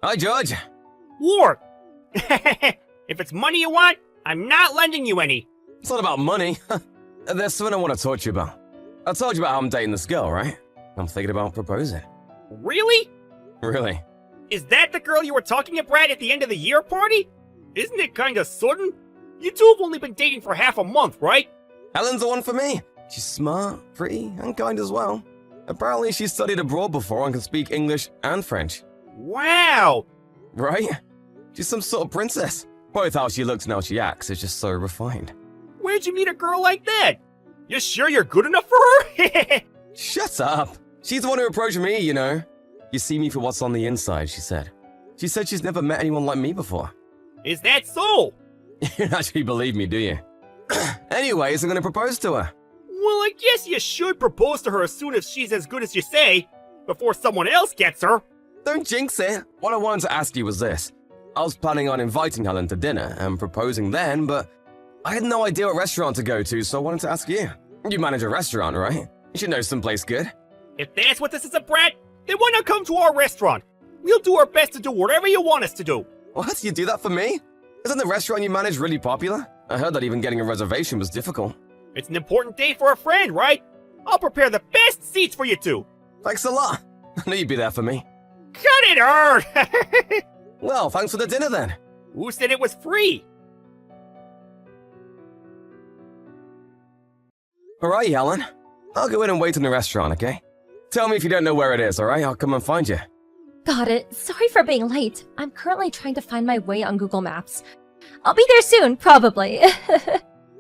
Hi, George. Ward! If it's money you want, I'm not lending you any. It's not about money. There's something I want to talk to you about. I told you about how I'm dating this girl, right? I'm thinking about proposing. Really? Really? Is that the girl you were talking about at the end of the year party? Isn't it kinda sudden? You two have only been dating for half a month, right? Helen's the one for me. She's smart, pretty, and kind as well. Apparently, she studied abroad before and can speak English and French. Wow! Right? She's some sort of princess. Both how she looks and how she acts is just so refined. Where'd you meet a girl like that? You sure you're good enough for her? Shut up. She's the one who approached me, you know. You see me for what's on the inside, she said. She said she's never met anyone like me before. Is that so? You don't actually believe me, do you? Anyways, I'm gonna propose to her. Well, I guess you should propose to her as soon as she's as good as you say, before someone else gets her. Don't jinx it. What I wanted to ask you was this. I was planning on inviting Helen to dinner and proposing then, but I had no idea what restaurant to go to, so I wanted to ask you. You manage a restaurant, right? You should know someplace good. If that's what this is about, then why not come to our restaurant? We'll do our best to do whatever you want us to do. What? You do that for me? Isn't the restaurant you manage really popular? I heard that even getting a reservation was difficult. It's an important day for a friend, right? I'll prepare the best seats for you two. Thanks a lot. I knew you'd be there for me. Cut it, Erd! Well, thanks for the dinner then. Who said it was free? Alright, Helen. I'll go in and wait in the restaurant, okay? Tell me if you don't know where it is, alright? I'll come and find you. Got it. Sorry for being late. I'm currently trying to find my way on Google Maps. I'll be there soon, probably.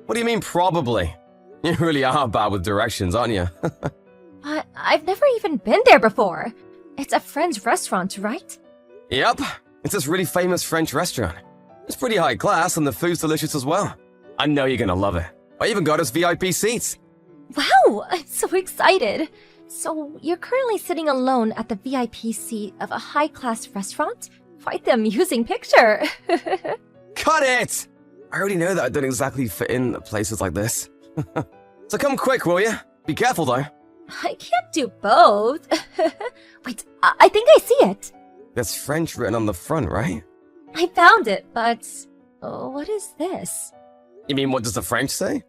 What do you mean, probably? You really are bad with directions, aren't you? But I've never even been there before. It's a French restaurant, right? Yep. It's this really famous French restaurant. It's pretty high class and the food's delicious as well. I know you're gonna love it. I even got us VIP seats. Wow, I'm so excited. So, you're currently sitting alone at the VIP seat of a high-class restaurant? Quite the amusing picture. Cut it! I already know that I don't exactly fit in places like this. So come quick, will you? Be careful, though. I can't do both. Wait, I think I see it. There's French written on the front, right? I found it, but what is this? You mean, what does the French say?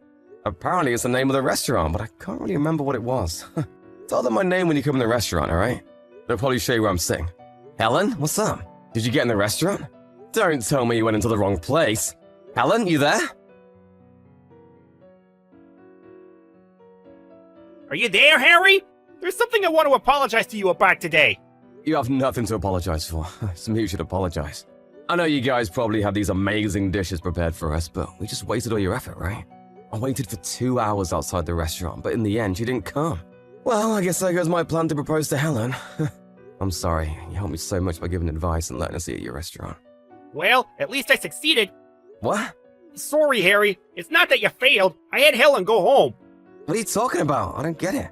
Apparently it's the name of the restaurant, but I can't really remember what it was. Tell them my name when you come in the restaurant, alright? They'll probably show you where I'm sitting. Helen, what's up? Did you get in the restaurant? Don't tell me you went into the wrong place. Helen, you there? Are you there, Harry? There's something I want to apologize to you about today. You have nothing to apologize for. It's me who should apologize. I know you guys probably have these amazing dishes prepared for us, but we just wasted all your effort, right? I waited for 2 hours outside the restaurant, but in the end, you didn't come. Well, I guess there goes my plan to propose to Helen. I'm sorry, you helped me so much by giving advice and letting us eat at your restaurant. Well, at least I succeeded. What? Sorry, Harry. It's not that you failed. I had Helen go home. What are you talking about? I don't get it.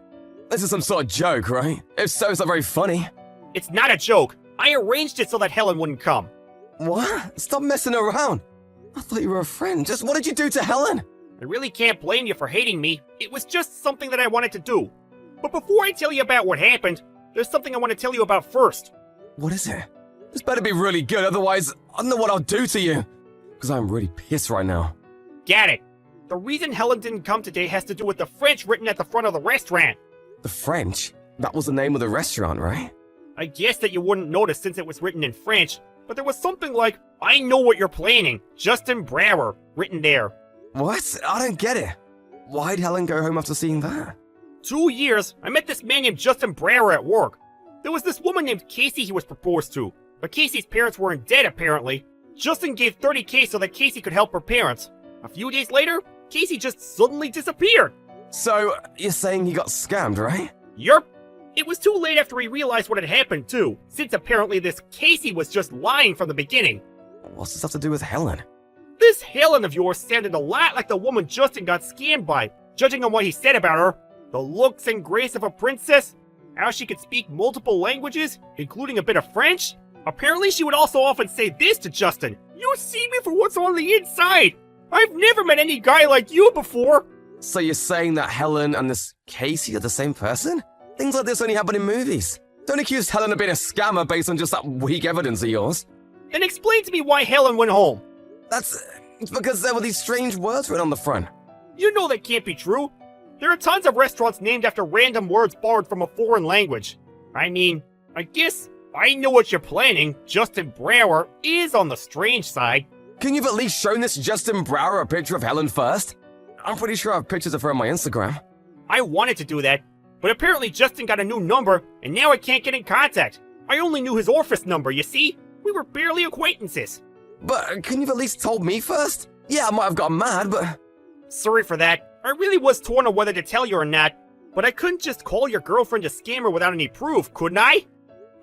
This is some sort of joke, right? If so, it's not very funny. It's not a joke. I arranged it so that Helen wouldn't come. What? Stop messing around. I thought you were a friend. Just what did you do to Helen? I really can't blame you for hating me. It was just something that I wanted to do. But before I tell you about what happened, there's something I want to tell you about first. What is it? This better be really good, otherwise I don't know what I'll do to you. Because I'm really pissed right now. Got it. The reason Helen didn't come today has to do with the French written at the front of the restaurant. The French? That was the name of the restaurant, right? I guess that you wouldn't notice since it was written in French, but there was something like, I know what you're planning, Justin Brower, written there. What? I don't get it. Why'd Helen go home after seeing that? 2 years, I met this man named Justin Brower at work. There was this woman named Casey he was proposed to, but Casey's parents were in debt apparently. Justin gave $30K so that Casey could help her parents. A few days later, Casey just suddenly disappeared. So, you're saying he got scammed, right? Yerp. It was too late after he realized what had happened too, since apparently this Casey was just lying from the beginning. What's this have to do with Helen? This Helen of yours sounded a lot like the woman Justin got scammed by, judging on what he said about her. The looks and grace of a princess, how she could speak multiple languages, including a bit of French. Apparently she would also often say this to Justin, "You see me for what's on the inside. I've never met any guy like you before." So you're saying that Helen and this Casey are the same person? Things like this only happen in movies. Don't accuse Helen of being a scammer based on just that weak evidence of yours. Then explain to me why Helen went home. It's because there were these strange words written on the front. You know that can't be true. There are tons of restaurants named after random words borrowed from a foreign language. I mean, I guess I know what you're planning. Justin Brower is on the strange side. Can you have at least shown this Justin Brower a picture of Helen first? I'm pretty sure I have pictures of her on my Instagram. I wanted to do that, but apparently Justin got a new number, and now I can't get in contact. I only knew his office number, you see? We were barely acquaintances. But can you have at least told me first? Yeah, I might have gotten mad, but... Sorry for that. I really was torn on whether to tell you or not, but I couldn't just call your girlfriend a scammer without any proof, couldn't I?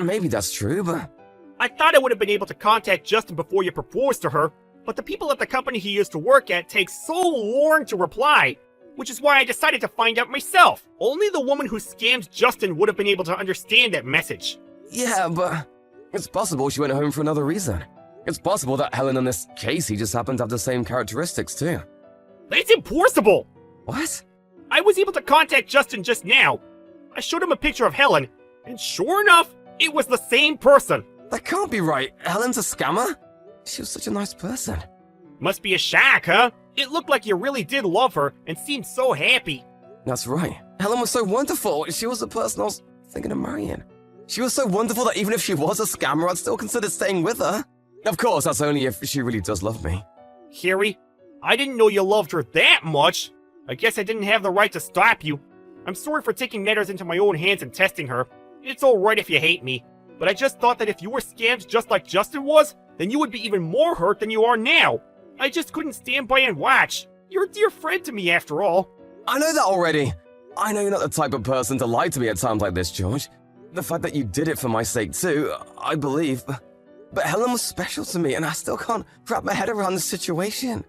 Maybe that's true, but... I thought I would have been able to contact Justin before you proposed to her, but the people at the company he used to work at take so long to reply, which is why I decided to find out myself. Only the woman who scammed Justin would have been able to understand that message. Yeah, but... It's possible she went home for another reason. It's possible that Helen and this Casey just happen to have the same characteristics, too. That's impossible! What? I was able to contact Justin just now. I showed him a picture of Helen, and sure enough, it was the same person. That can't be right. Helen's a scammer? She was such a nice person. Must be a shock, huh? It looked like you really did love her and seemed so happy. That's right. Helen was so wonderful. She was the person I was thinking of marrying. She was so wonderful that even if she was a scammer, I'd still consider staying with her. Of course, that's only if she really does love me. Harry, I didn't know you loved her that much. I guess I didn't have the right to stop you. I'm sorry for taking matters into my own hands and testing her. It's alright if you hate me, but I just thought that if you were scammed just like Justin was, then you would be even more hurt than you are now. I just couldn't stand by and watch. You're a dear friend to me after all. I know that already. I know you're not the type of person to lie to me at times like this, George. The fact that you did it for my sake too, I believe. But Helen was special to me and I still can't wrap my head around the situation.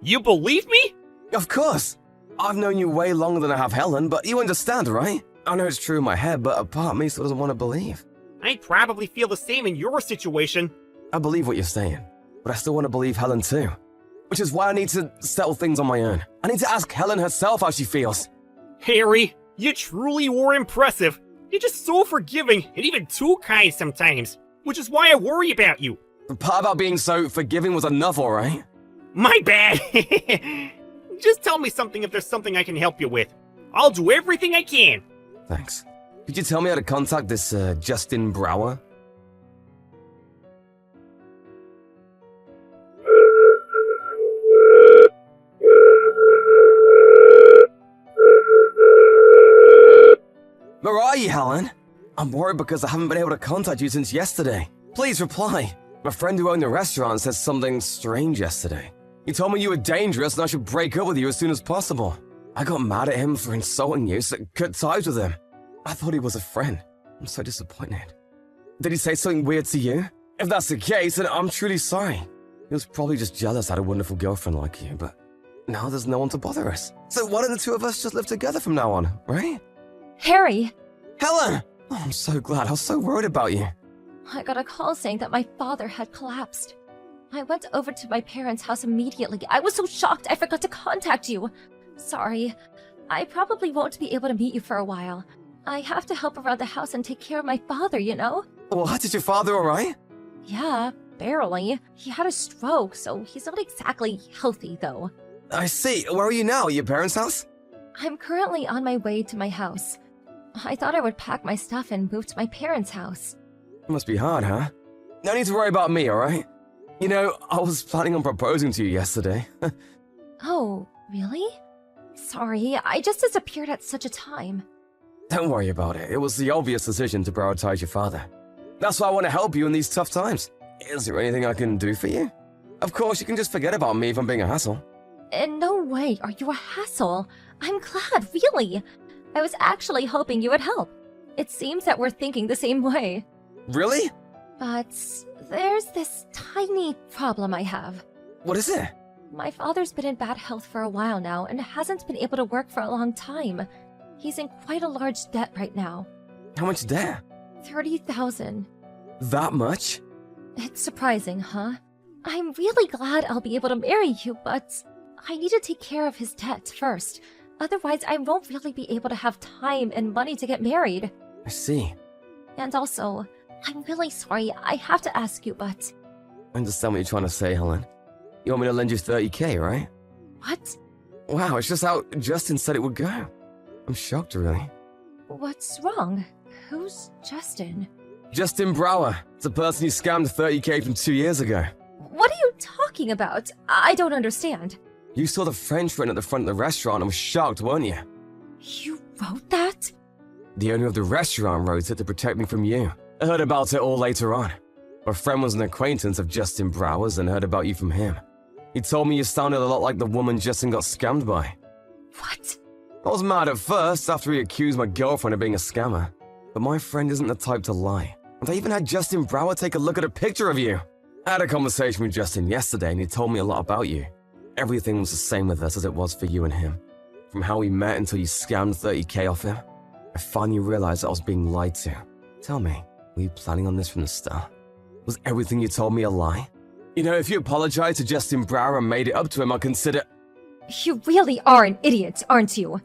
You believe me? Of course. I've known you way longer than I have Helen, but you understand, right? I know it's true in my head, but a part of me still doesn't want to believe. I'd probably feel the same in your situation. I believe what you're saying, but I still want to believe Helen too. Which is why I need to settle things on my own. I need to ask Helen herself how she feels. Harry, you truly were impressive. You're just so forgiving and even too kind sometimes, which is why I worry about you. The part about being so forgiving was enough, alright? My bad. Just tell me something if there's something I can help you with. I'll do everything I can. Thanks. Could you tell me how to contact this, Justin Brower? Where are you, Helen? I'm worried because I haven't been able to contact you since yesterday. Please reply. My friend who owned the restaurant said something strange yesterday. He told me you were dangerous and I should break up with you as soon as possible. I got mad at him for insulting you, so cut ties with him. I thought he was a friend. I'm so disappointed. Did he say something weird to you? If that's the case, then I'm truly sorry. He was probably just jealous I had a wonderful girlfriend like you, but now there's no one to bother us. So why don't the two of us just live together from now on, right? Harry! Helen! Oh, I'm so glad. I was so worried about you. I got a call saying that my father had collapsed. I went over to my parents' house immediately. I was so shocked I forgot to contact you. Sorry. I probably won't be able to meet you for a while. I have to help around the house and take care of my father, you know? What? Is your father alright? Yeah, barely. He had a stroke, so he's not exactly healthy, though. I see. Where are you now? At your parents' house? I'm currently on my way to my house. I thought I would pack my stuff and move to my parents' house. It must be hard, huh? No need to worry about me, alright? You know, I was planning on proposing to you yesterday. Oh, really? Sorry, I just disappeared at such a time. Don't worry about it. It was the obvious decision to prioritize your father. That's why I want to help you in these tough times. Is there anything I can do for you? Of course, you can just forget about me if I'm being a hassle. In no way are you a hassle. I'm glad, really. I was actually hoping you would help. It seems that we're thinking the same way. Really? But there's this tiny problem I have. What is it? My father's been in bad health for a while now and hasn't been able to work for a long time. He's in quite a large debt right now. How much debt? 30,000. That much? It's surprising, huh? I'm really glad I'll be able to marry you, but I need to take care of his debt first. Otherwise, I won't really be able to have time and money to get married. I see. And also, I'm really sorry, I have to ask you, but... I understand what you're trying to say, Helen. You want me to lend you 30k, right? What? Wow, it's just how Justin said it would go. I'm shocked, really. What's wrong? Who's Justin? Justin Brower. It's the person you scammed 30k from 2 years ago. What are you talking about? I don't understand. You saw the French written at the front of the restaurant and was shocked, weren't you? You wrote that? The owner of the restaurant wrote it to protect me from you. I heard about it all later on. My friend was an acquaintance of Justin Brower's and heard about you from him. He told me you sounded a lot like the woman Justin got scammed by. What? I was mad at first after he accused my girlfriend of being a scammer. But my friend isn't the type to lie. And I even had Justin Brower take a look at a picture of you. I had a conversation with Justin yesterday and he told me a lot about you. Everything was the same with us as it was for you and him. From how we met until you scammed 30k off him. I finally realized I was being lied to. Tell me, were you planning on this from the start? Was everything you told me a lie? You know, if you apologized to Justin Brower and made it up to him, I'll consider... You really are an idiot, aren't you?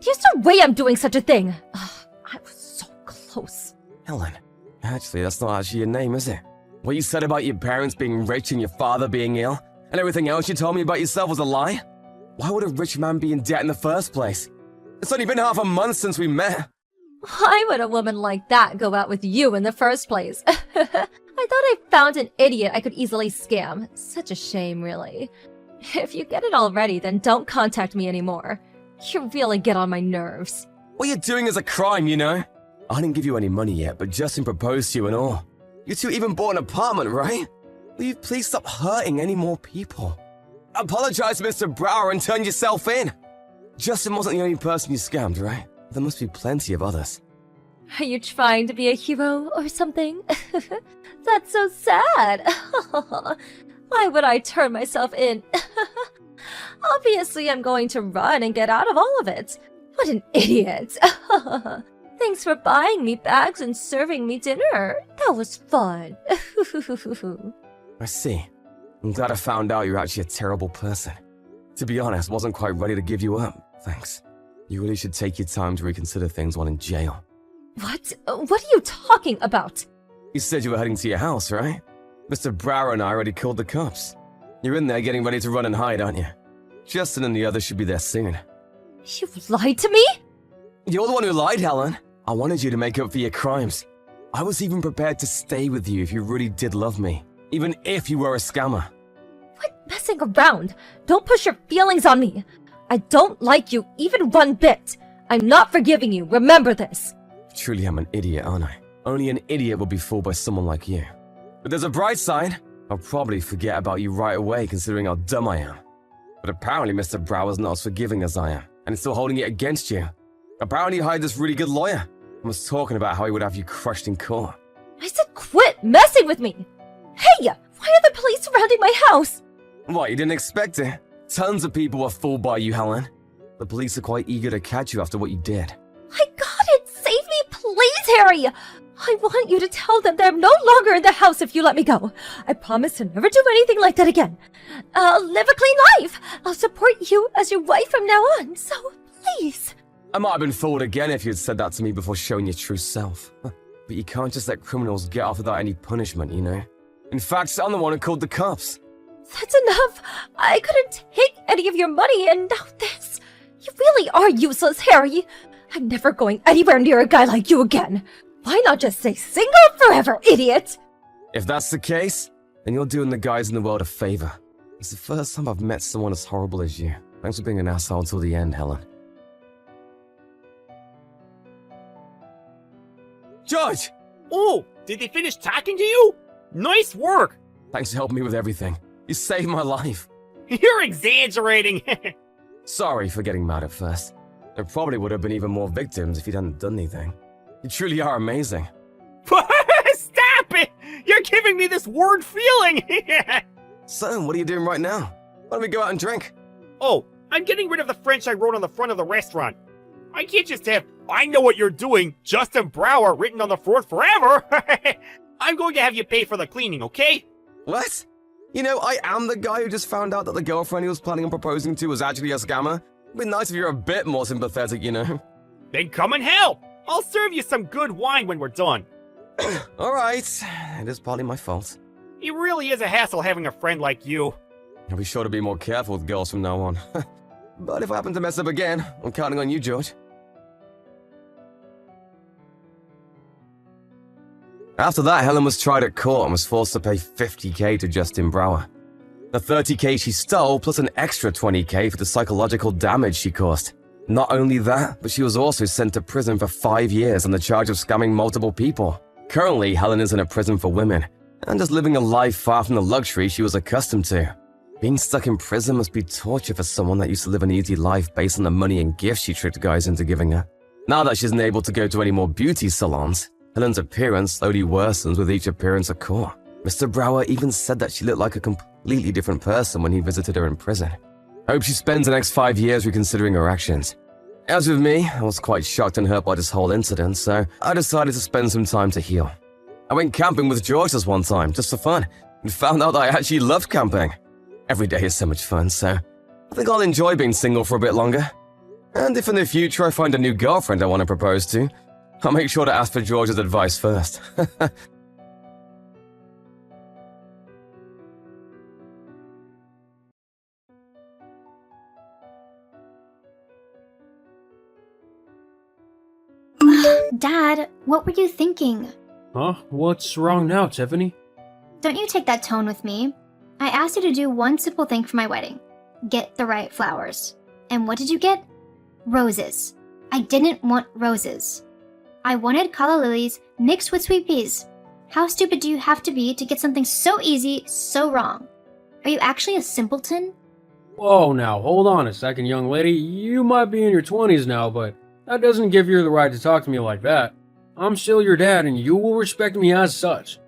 There's no way I'm doing such a thing. Ugh, I was so close. Helen, actually, that's not actually your name, is it? What you said about your parents being rich and your father being ill, and everything else you told me about yourself was a lie? Why would a rich man be in debt in the first place? It's only been half a month since we met. Why would a woman like that go out with you in the first place? I thought I found an idiot I could easily scam. Such a shame, really. If you get it already, then don't contact me anymore. You really get on my nerves. What you're doing is a crime, you know? I didn't give you any money yet, but Justin proposed to you and all. You two even bought an apartment, right? Will you please stop hurting any more people? Apologize to Mr. Brower and turn yourself in. Justin wasn't the only person you scammed, right? There must be plenty of others. Are you trying to be a hero or something? That's so sad. Why would I turn myself in? Obviously, I'm going to run and get out of all of it. What an idiot. Thanks for buying me bags and serving me dinner. That was fun. I see. I'm glad I found out you're actually a terrible person. To be honest, wasn't quite ready to give you up. Thanks. You really should take your time to reconsider things while in jail. What? What are you talking about? You said you were heading to your house, right? Mr. Brower and I already called the cops. You're in there getting ready to run and hide, aren't you? Justin and the others should be there soon. You lied to me? You're the one who lied, Helen. I wanted you to make up for your crimes. I was even prepared to stay with you if you really did love me, even if you were a scammer. Quit messing around. Don't push your feelings on me. I don't like you even one bit. I'm not forgiving you, remember this. Truly, I'm an idiot, aren't I? Only an idiot would be fooled by someone like you. But there's a bright side. I'll probably forget about you right away considering how dumb I am. But apparently Mr. Brower's not as forgiving as I am, and he's still holding it against you. Apparently he hired this really good lawyer and was talking about how he would have you crushed in court. I said quit messing with me. Hey, why are the police surrounding my house? What, you didn't expect it? Tons of people were fooled by you, Helen. The police are quite eager to catch you after what you did. I got it! Save me, please, Harry! I want you to tell them that I'm no longer in the house if you let me go. I promise to never do anything like that again. I'll live a clean life. I'll support you as your wife from now on, so please. I might have been fooled again if you had said that to me before showing your true self. But you can't just let criminals get off without any punishment, you know? In fact, I'm the one who called the cops. That's enough. I couldn't take any of your money, and now this. You really are useless, Harry. I'm never going anywhere near a guy like you again. Why not just stay single forever, idiot? If that's the case, then you're doing the guys in the world a favor. It's the first time I've met someone as horrible as you. Thanks for being an asshole until the end, Helen. George! Oh, did they finish talking to you? Nice work. Thanks for helping me with everything. You saved my life. You're exaggerating. Sorry for getting mad at first. There probably would have been even more victims if you hadn't done anything. You truly are amazing. Stop it! You're giving me this weird feeling. So, what are you doing right now? Why don't we go out and drink? Oh, I'm getting rid of the French I wrote on the front of the restaurant. I can't just have "I know what you're doing, Justin Brower" written on the front forever. I'm going to have you pay for the cleaning, okay? What? You know, I am the guy who just found out that the girlfriend he was planning on proposing to was actually a scammer. It'd be nice if you're a bit more sympathetic, you know? Then come and help. I'll serve you some good wine when we're done. Alright, it is partly my fault. It really is a hassle having a friend like you. I'll be sure to be more careful with girls from now on. But if I happen to mess up again, I'm counting on you, George. After that, Helen was tried at court and was forced to pay $50,000 to Justin Brower. The $30,000 she stole, plus an extra $20,000 for the psychological damage she caused. Not only that, but she was also sent to prison for 5 years on the charge of scamming multiple people. Currently, Helen is in a prison for women, and just living a life far from the luxury she was accustomed to. Being stuck in prison must be torture for someone that used to live an easy life based on the money and gifts she tricked guys into giving her. Now that she isn't able to go to any more beauty salons, Helen's appearance slowly worsens with each appearance at court. Mr. Brower even said that she looked like a completely different person when he visited her in prison. I hope she spends the next 5 years reconsidering her actions. As with me, I was quite shocked and hurt by this whole incident, so I decided to spend some time to heal. I went camping with George this one time, just for fun, and found out that I actually loved camping. Every day is so much fun, so I think I'll enjoy being single for a bit longer. And if in the future I find a new girlfriend I want to propose to, I'll make sure to ask for George's advice first. Dad, what were you thinking? Huh? What's wrong now, Tiffany? Don't you take that tone with me. I asked you to do one simple thing for my wedding. Get the right flowers. And what did you get? Roses. I didn't want roses. I wanted calla lilies mixed with sweet peas. How stupid do you have to be to get something so easy, so wrong? Are you actually a simpleton? Whoa, now, hold on a second, young lady. You might be in your 20s now, but that doesn't give you the right to talk to me like that. I'm still your dad, and you will respect me as such.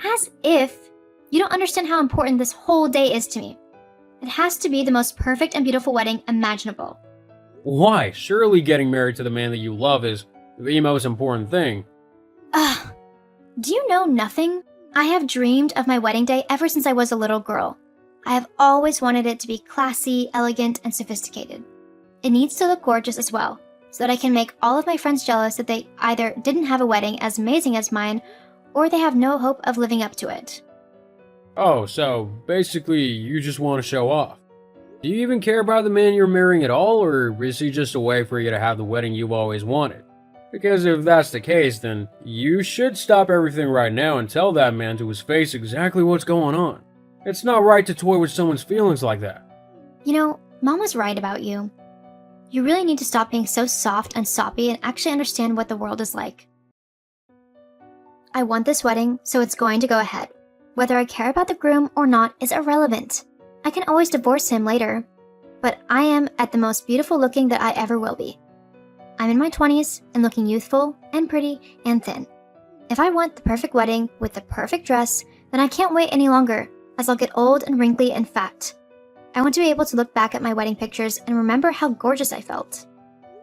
As if you don't understand how important this whole day is to me. It has to be the most perfect and beautiful wedding imaginable. Why? Surely getting married to the man that you love is the most important thing. Ugh. Do you know nothing? I have dreamed of my wedding day ever since I was a little girl. I have always wanted it to be classy, elegant, and sophisticated. It needs to look gorgeous as well, so that I can make all of my friends jealous that they either didn't have a wedding as amazing as mine, or they have no hope of living up to it. Oh, so basically you just want to show off. Do you even care about the man you're marrying at all, or is he just a way for you to have the wedding you've always wanted? Because if that's the case, then you should stop everything right now and tell that man to his face exactly what's going on. It's not right to toy with someone's feelings like that. You know, Mom was right about you. You really need to stop being so soft and soppy and actually understand what the world is like. I want this wedding, so it's going to go ahead. Whether I care about the groom or not is irrelevant. I can always divorce him later. But I am at the most beautiful looking that I ever will be. I'm in my 20s and looking youthful and pretty and thin. If I want the perfect wedding with the perfect dress, then I can't wait any longer, as I'll get old and wrinkly and fat. I want to be able to look back at my wedding pictures and remember how gorgeous I felt.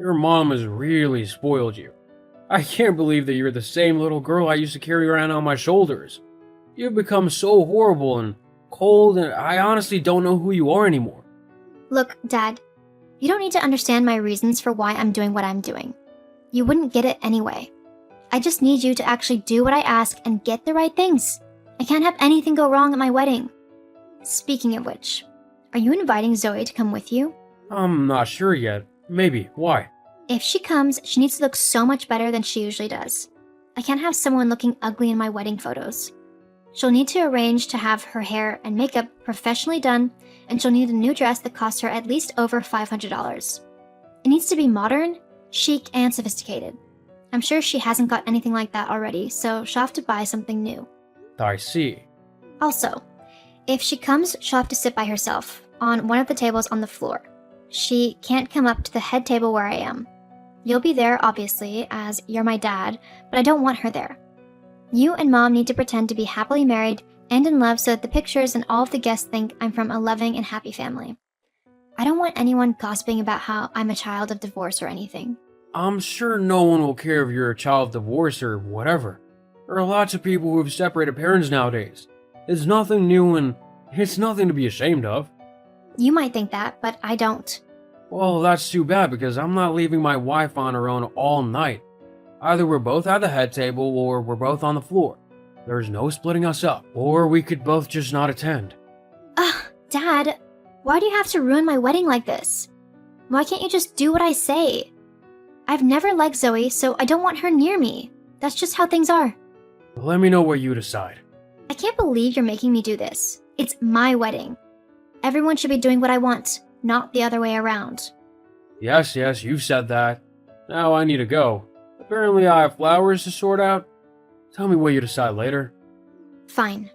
Your mom has really spoiled you. I can't believe that you're the same little girl I used to carry around on my shoulders. You've become so horrible and cold, and I honestly don't know who you are anymore. Look, Dad, you don't need to understand my reasons for why I'm doing what I'm doing. You wouldn't get it anyway. I just need you to actually do what I ask and get the right things. I can't have anything go wrong at my wedding. Speaking of which, are you inviting Zoe to come with you? I'm not sure yet. Maybe. Why? If she comes, she needs to look so much better than she usually does. I can't have someone looking ugly in my wedding photos. She'll need to arrange to have her hair and makeup professionally done, and she'll need a new dress that costs her at least over $500. It needs to be modern, chic, and sophisticated. I'm sure she hasn't got anything like that already, so she'll have to buy something new. I see. Also, if she comes, she'll have to sit by herself, on one of the tables on the floor. She can't come up to the head table where I am. You'll be there, obviously, as you're my dad, but I don't want her there. You and Mom need to pretend to be happily married and in love so that the pictures and all of the guests think I'm from a loving and happy family. I don't want anyone gossiping about how I'm a child of divorce or anything. I'm sure no one will care if you're a child of divorce or whatever. There are lots of people who have separated parents nowadays. It's nothing new and it's nothing to be ashamed of. You might think that, but I don't. Well, that's too bad because I'm not leaving my wife on her own all night. Either we're both at the head table or we're both on the floor. There's no splitting us up, or we could both just not attend. Ugh, Dad, why do you have to ruin my wedding like this? Why can't you just do what I say? I've never liked Zoe, so I don't want her near me. That's just how things are. Let me know what you decide. I can't believe you're making me do this. It's my wedding. Everyone should be doing what I want, not the other way around. Yes, you've said that. Now I need to go. Apparently I have flowers to sort out. Tell me what you decide later. Fine.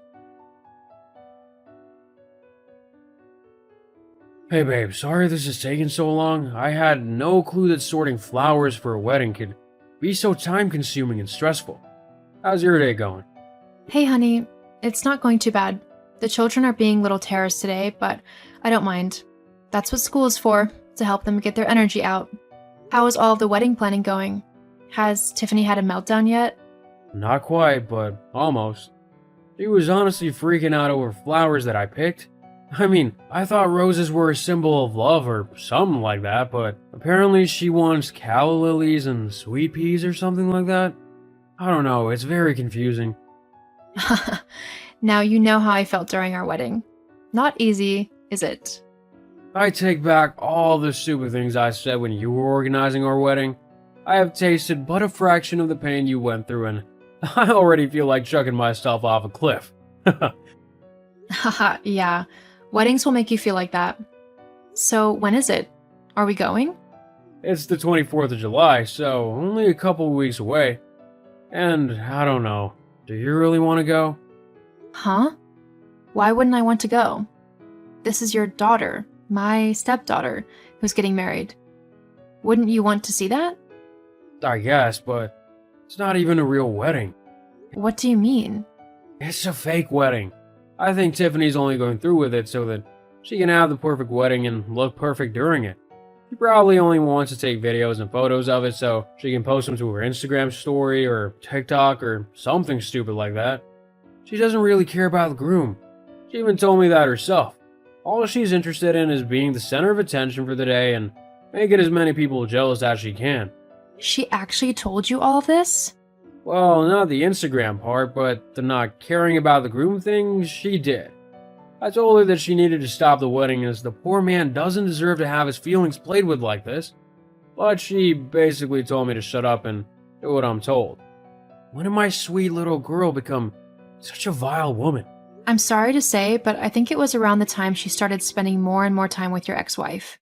Hey babe, sorry this is taking so long. I had no clue that sorting flowers for a wedding could be so time-consuming and stressful. How's your day going? Hey honey, it's not going too bad. The children are being little terrors today, but I don't mind. That's what school is for, to help them get their energy out. How is all of the wedding planning going? Has Tiffany had a meltdown yet? Not quite, but almost. She was honestly freaking out over flowers that I picked. I mean, I thought roses were a symbol of love or something like that, but apparently she wants calla lilies and sweet peas or something like that. I don't know, it's very confusing. Now you know how I felt during our wedding. Not easy, is it? I take back all the stupid things I said when you were organizing our wedding. I have tasted but a fraction of the pain you went through, and I already feel like chucking myself off a cliff. Haha, yeah. Weddings will make you feel like that. So, when is it? Are we going? It's the 24th of July, so only a couple weeks away. And I don't know, do you really want to go? Huh? Why wouldn't I want to go? This is your daughter, my stepdaughter, who's getting married. Wouldn't you want to see that? I guess, but it's not even a real wedding. What do you mean? It's a fake wedding. I think Tiffany's only going through with it so that she can have the perfect wedding and look perfect during it. She probably only wants to take videos and photos of it so she can post them to her Instagram story or TikTok or something stupid like that. She doesn't really care about the groom. She even told me that herself. All she's interested in is being the center of attention for the day and making as many people jealous as she can. She actually told you all of this? Well, not the Instagram part, but the not caring about the groom thing, she did. I told her that she needed to stop the wedding as the poor man doesn't deserve to have his feelings played with like this. But she basically told me to shut up and do what I'm told. When did my sweet little girl become such a vile woman? I'm sorry to say, but I think it was around the time she started spending more and more time with your ex-wife.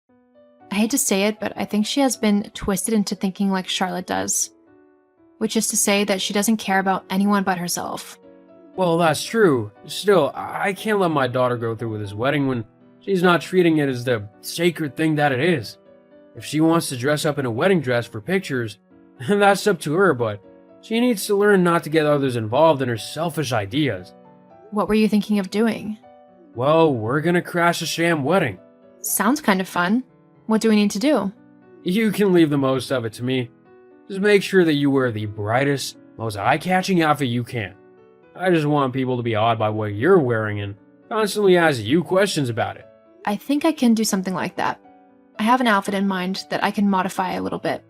I hate to say it, but I think she has been twisted into thinking like Charlotte does. Which is to say that she doesn't care about anyone but herself. Well, that's true. Still, I can't let my daughter go through with this wedding when she's not treating it as the sacred thing that it is. If she wants to dress up in a wedding dress for pictures, that's up to her, but she needs to learn not to get others involved in her selfish ideas. What were you thinking of doing? Well, we're gonna crash a sham wedding. Sounds kind of fun. What do we need to do? You can leave the most of it to me. Just make sure that you wear the brightest, most eye-catching outfit you can. I just want people to be awed by what you're wearing and constantly ask you questions about it. I think I can do something like that. I have an outfit in mind that I can modify a little bit.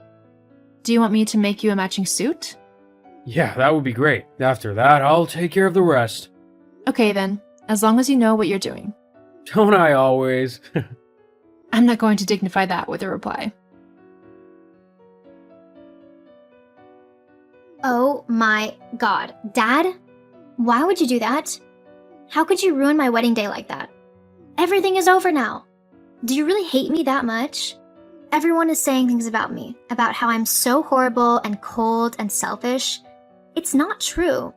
Do you want me to make you a matching suit? Yeah, that would be great. After that, I'll take care of the rest. Okay then, as long as you know what you're doing. Don't I always? I'm not going to dignify that with a reply. Oh my god. Dad? Why would you do that? How could you ruin my wedding day like that? Everything is over now. Do you really hate me that much? Everyone is saying things about me, about how I'm so horrible and cold and selfish. It's not true.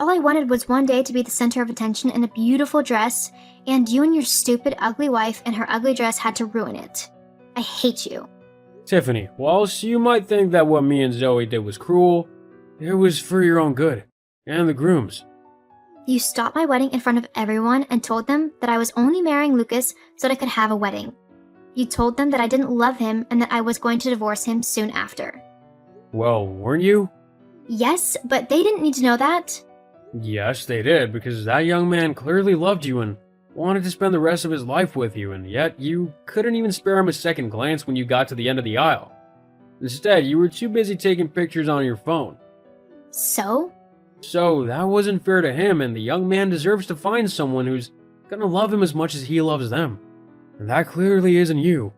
All I wanted was one day to be the center of attention in a beautiful dress, and you and your stupid, ugly wife in her ugly dress had to ruin it. I hate you. Tiffany, whilst you might think that what me and Zoe did was cruel, it was for your own good, and the groom's. You stopped my wedding in front of everyone and told them that I was only marrying Lucas so that I could have a wedding. You told them that I didn't love him and that I was going to divorce him soon after. Well, weren't you? Yes, but they didn't need to know that. Yes, they did, because that young man clearly loved you and wanted to spend the rest of his life with you, and yet you couldn't even spare him a second glance when you got to the end of the aisle. Instead, you were too busy taking pictures on your phone. So? So, that wasn't fair to him, and the young man deserves to find someone who's gonna love him as much as he loves them. And that clearly isn't you.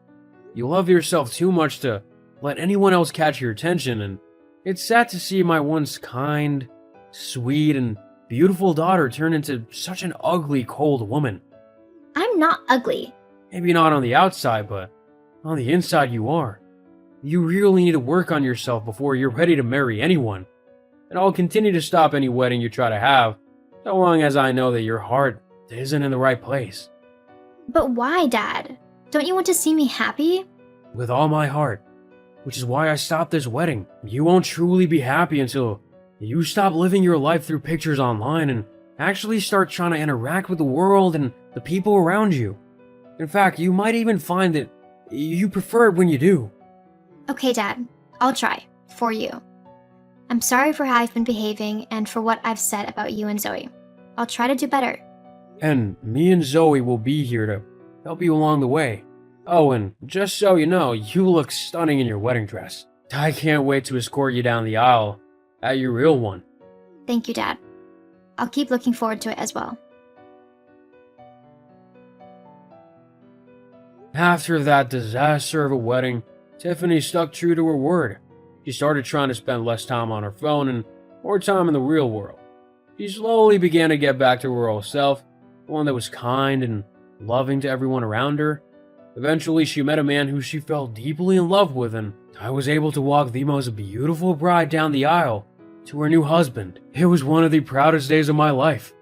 You love yourself too much to let anyone else catch your attention, and it's sad to see my once kind, sweet, and beautiful daughter turn into such an ugly, cold woman. I'm not ugly. Maybe not on the outside, but on the inside you are. You really need to work on yourself before you're ready to marry anyone. And I'll continue to stop any wedding you try to have, so long as I know that your heart isn't in the right place. But why, Dad? Don't you want to see me happy? With all my heart. Which is why I stopped this wedding. You won't truly be happy until you stop living your life through pictures online and actually start trying to interact with the world and the people around you. In fact, you might even find that you prefer it when you do. Okay, Dad. I'll try. For you. I'm sorry for how I've been behaving and for what I've said about you and Zoe. I'll try to do better. And me and Zoe will be here to help you along the way. Oh, and just so you know, you look stunning in your wedding dress. I can't wait to escort you down the aisle at your real one. Thank you, Dad. I'll keep looking forward to it as well. After that disaster of a wedding, Tiffany stuck true to her word. She started trying to spend less time on her phone and more time in the real world. She slowly began to get back to her old self, one that was kind and loving to everyone around her. Eventually, she met a man who she fell deeply in love with, and I was able to walk the most beautiful bride down the aisle to her new husband. It was one of the proudest days of my life.